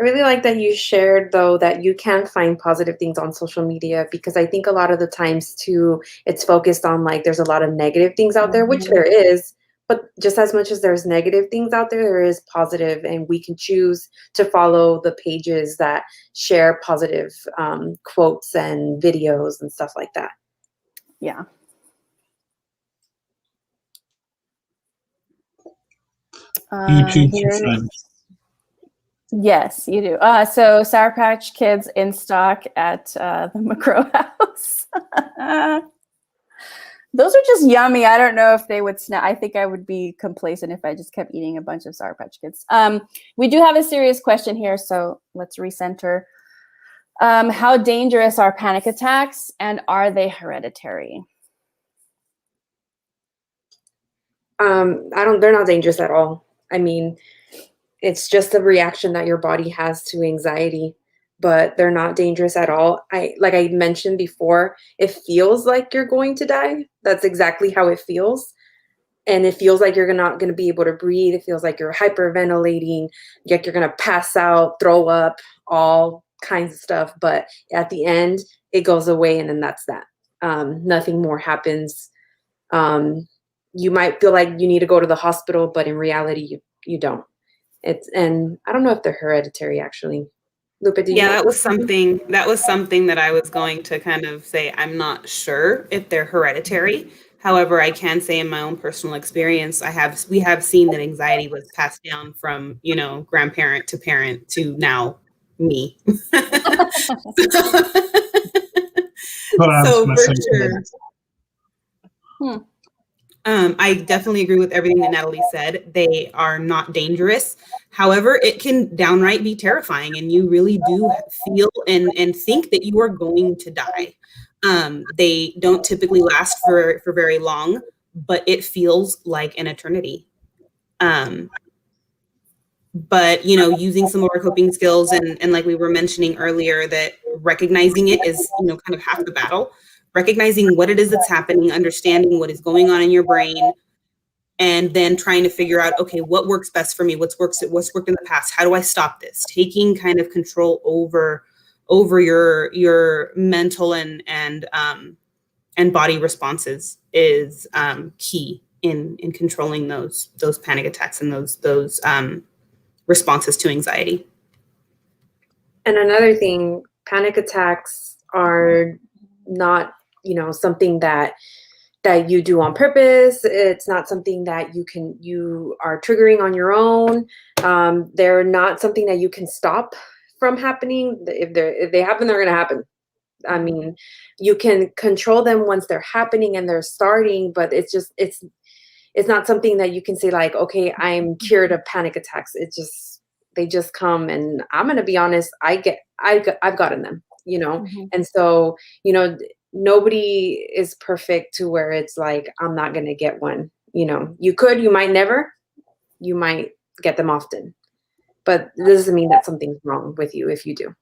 I really like that you shared, though, that you can find positive things on social media, because I think a lot of the times, too, it's focused on, like, there's a lot of negative things out there, which there is, but just as much as there's negative things out there, there is positive, and we can choose to follow the pages that share positive quotes and videos and stuff like that. Yeah. YouTube Here for it fun. is. Yes, you do. So Sour Patch Kids in stock at the McCrow House. Those are just yummy. I don't know if they would snack. I think I would be complacent if I just kept eating a bunch of Sour Patch Kids. We do have a serious question here, so let's recenter. How dangerous are panic attacks, and are they hereditary? They're not dangerous at all. I mean, it's just a reaction that your body has to anxiety, but they're not dangerous at all. Like I mentioned before, it feels like you're going to die. That's exactly how it feels. And it feels like you're not going to be able to breathe. It feels like you're hyperventilating, like you're going to pass out, throw up, all kinds of stuff. But at the end, it goes away, and then that's that. Nothing more happens. You might feel like you need to go to the hospital, but in reality, you don't. And I don't know if they're hereditary, actually. Lupe, do you know? That was something that I was going to kind of say. I'm not sure if they're hereditary. However, I can say in my own personal experience, we have seen that anxiety was passed down from, grandparent to parent to now me. So for sure. I definitely agree with everything that Natalie said. They are not dangerous. However, it can downright be terrifying, and you really do feel and think that you are going to die. They don't typically last for very long, but it feels like an eternity. But using some of our coping skills and like we were mentioning earlier, that recognizing it is kind of half the battle. Recognizing what it is that's happening, understanding what is going on in your brain, and then trying to figure out, okay, what works best for me? What's worked in the past? How do I stop this? Taking kind of control over your mental and body responses is key in controlling those panic attacks and those responses to anxiety. And another thing, panic attacks are not something that you do on purpose. It's not something that you are triggering on your own. They're not something that you can stop from happening. If they happen, they're going to happen. I mean, you can control them once they're happening and they're starting, but it's not something that you can say like, okay, I'm cured of panic attacks. They just come, and I'm going to be honest, I've gotten them, and so, nobody is perfect to where it's like, I'm not going to get one, you might never, you might get them often, but this doesn't mean that something's wrong with you if you do.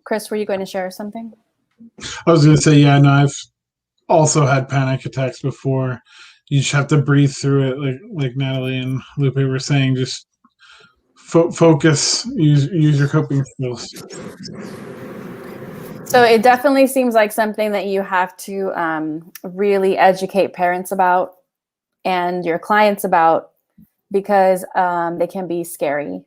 Chris, were you going to share something? I was going to say, yeah, no, I've also had panic attacks before. You just have to breathe through it, like Natalie and Lupe were saying. Just focus, use your coping skills. So it definitely seems like something that you have to really educate parents about and your clients about, because they can be scary,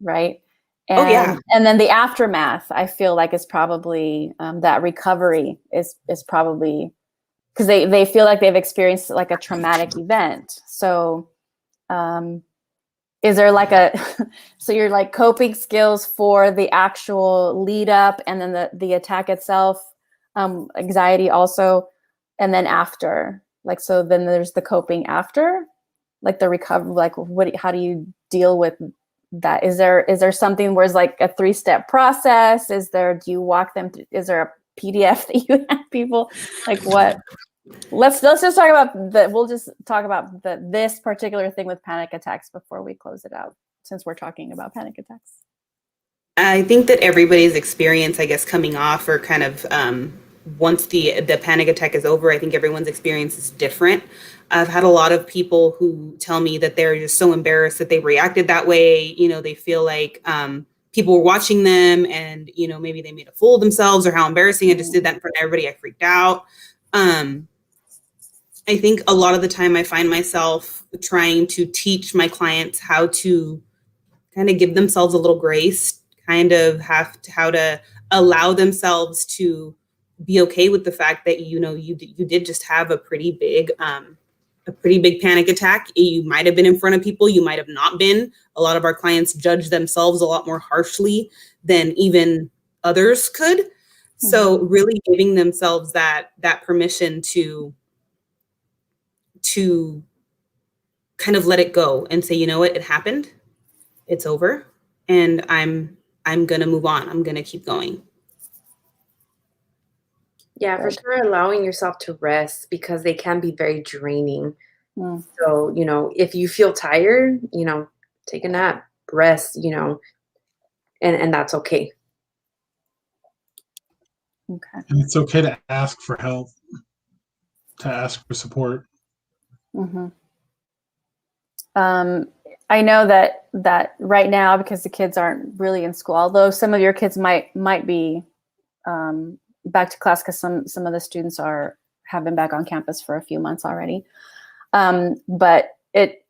right? And, Oh, yeah. And then the aftermath, I feel like, is probably that recovery is probably, because they feel like they've experienced like a traumatic event. So is there like so you're like coping skills for the actual lead up and then the attack itself, anxiety also, and then after, like, so then there's the coping after, like the recovery, like how do you deal with that? Is there something where it's like a 3-step process? Do you walk them through, is there a PDF that you have people, like what? Let's just talk about we'll just talk about this particular thing with panic attacks before we close it out, since we're talking about panic attacks. I think that everybody's experience, I guess, coming off, or kind of once the panic attack is over, I think everyone's experience is different. I've had a lot of people who tell me that they're just so embarrassed that they reacted that way. They feel like people were watching them, and maybe they made a fool of themselves, or how embarrassing, I just did that in front of everybody, I freaked out. I think a lot of the time I find myself trying to teach my clients how to kind of give themselves a little grace, kind of how to allow themselves to be okay with the fact that, you did just have a pretty big panic attack. You might have been in front of people, you might have not been. A lot of our clients judge themselves a lot more harshly than even others could. So really giving themselves that permission to kind of let it go and say, you know what, it happened, it's over, and I'm gonna move on. I'm gonna keep going. Yeah, for sure. Allowing yourself to rest, because they can be very draining. So, if you feel tired, take a nap, rest, and that's okay. Okay. And it's okay to ask for help, to ask for support. I know that right now, because the kids aren't really in school, although some of your kids might be back to class, because some of the students have been back on campus for a few months already. But it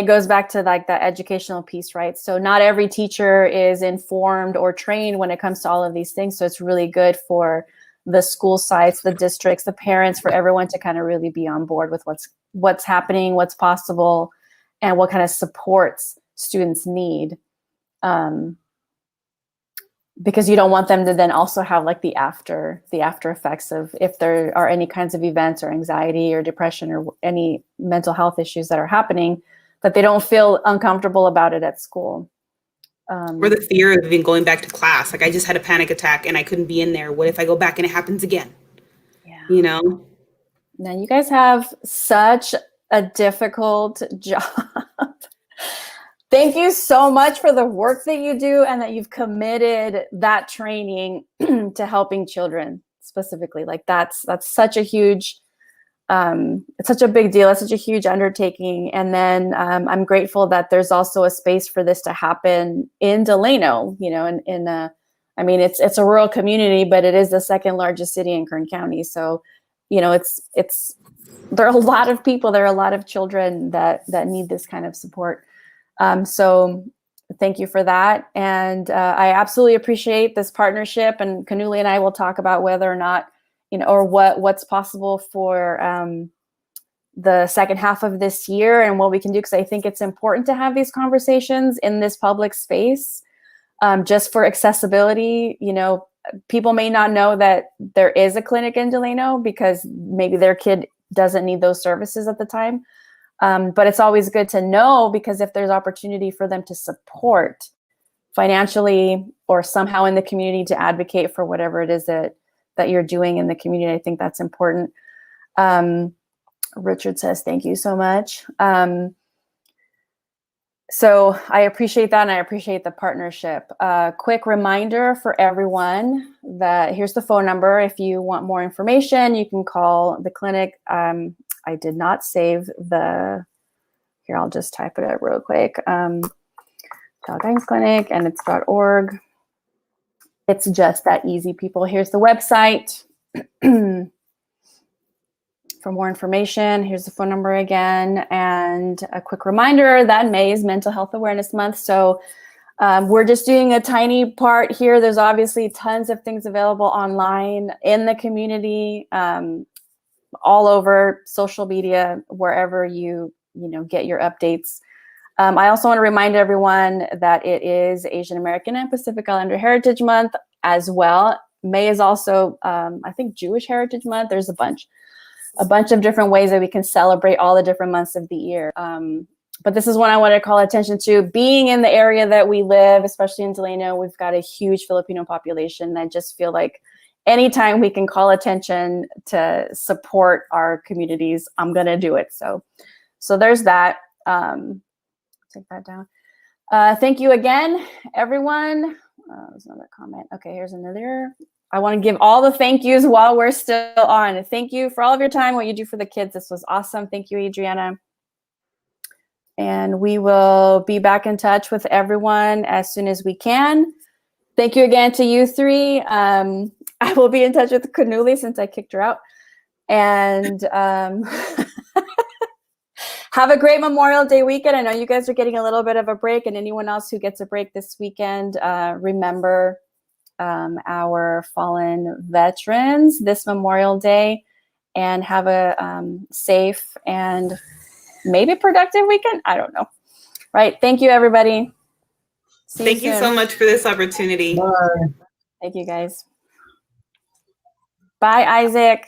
goes back to like that educational piece, right? So not every teacher is informed or trained when it comes to all of these things. So it's really good for the school sites, the districts, the parents, for everyone to kind of really be on board with what's happening, what's possible, and what kind of supports students need. Because you don't want them to then also have like the after effects of, if there are any kinds of events or anxiety or depression or any mental health issues that are happening, that they don't feel uncomfortable about it at school. Or the fear of even going back to class. Like, I just had a panic attack and I couldn't be in there. What if I go back and it happens again? Yeah. Now you guys have such a difficult job. Thank you so much for the work that you do, and that you've committed that training to helping children specifically. Like that's such a huge, it's such a big deal. It's such a huge undertaking. And then I'm grateful that there's also a space for this to happen in Delano, I mean, it's a rural community, but it is the second largest city in Kern County. So, there are a lot of people, there are a lot of children that need this kind of support. So thank you for that. And I absolutely appreciate this partnership, and Kanuli and I will talk about whether or not, or what's possible for the second half of this year and what we can do, because I think it's important to have these conversations in this public space, just for accessibility. You know, people may not know that there is a clinic in Delano because maybe their kid doesn't need those services at the time. But it's always good to know, because if there's opportunity for them to support financially or somehow in the community to advocate for whatever it is that you're doing in the community, I think that's important. Richard says, thank you so much. So I appreciate that, and I appreciate the partnership. Quick reminder for everyone that here's the phone number. If you want more information, you can call the clinic. I did not save here, I'll just type it out real quick. Child Guidance Clinic, and it's .org. It's just that easy, people. Here's the website. For more information, here's the phone number again. And a quick reminder that May is Mental Health Awareness Month. So we're just doing a tiny part here. There's obviously tons of things available online in the community, all over social media, wherever you get your updates. I also want to remind everyone that it is Asian American and Pacific Islander Heritage Month as well. May is also, I think, Jewish Heritage Month. There's a bunch of different ways that we can celebrate all the different months of the year. But this is one I want to call attention to. Being in the area that we live, especially in Delano, we've got a huge Filipino population. I just feel like anytime we can call attention to support our communities, I'm going to do it. So there's that. Take that down. Thank you again, everyone. There's another comment. Okay, here's another. I want to give all the thank yous while we're still on. Thank you for all of your time, what you do for the kids. This was awesome. Thank you, Adriana. And we will be back in touch with everyone as soon as we can. Thank you again to you three. I will be in touch with Kanuli since I kicked her out. And have a great Memorial Day weekend. I know you guys are getting a little bit of a break, and anyone else who gets a break this weekend, remember our fallen veterans this Memorial Day, and have a safe and maybe productive weekend. I don't know. Right. Thank you, everybody. Thank you so much for this opportunity. Bye. Thank you, guys. Bye, Isaac.